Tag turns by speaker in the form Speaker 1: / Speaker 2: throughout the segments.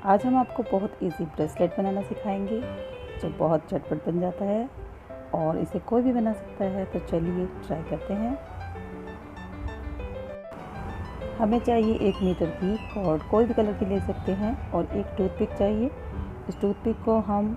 Speaker 1: आज हम आपको बहुत इजी ब्रेसलेट बनाना सिखाएंगे जो बहुत झटपट बन जाता है और इसे कोई भी बना सकता है। तो चलिए ट्राई करते हैं। हमें चाहिए 1 मीटर की कॉर्ड, कोई भी कलर की ले सकते हैं, और एक टूथपिक चाहिए। इस टूथपिक को हम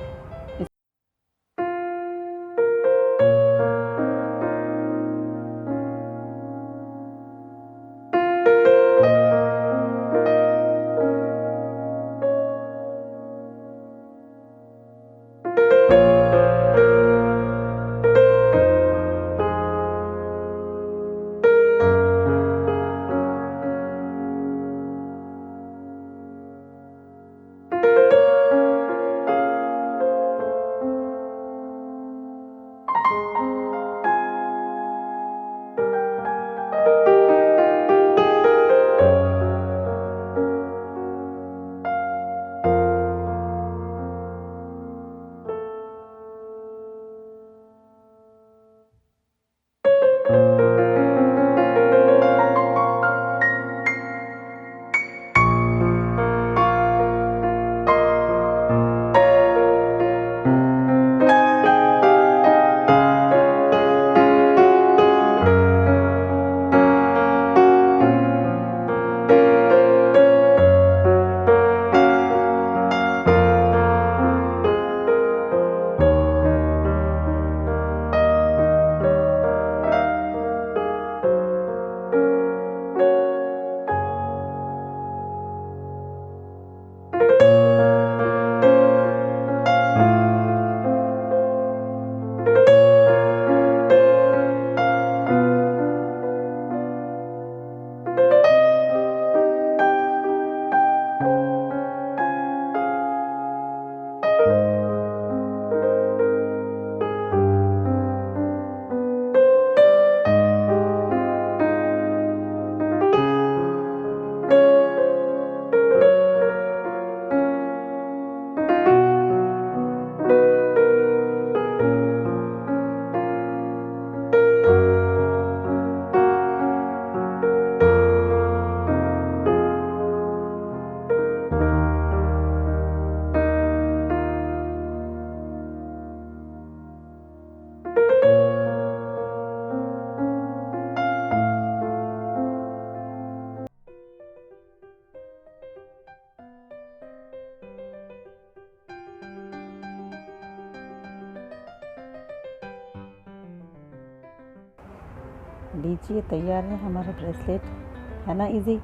Speaker 1: लीजिए, तैयार है हमारा ब्रेसलेट। है ना इजी।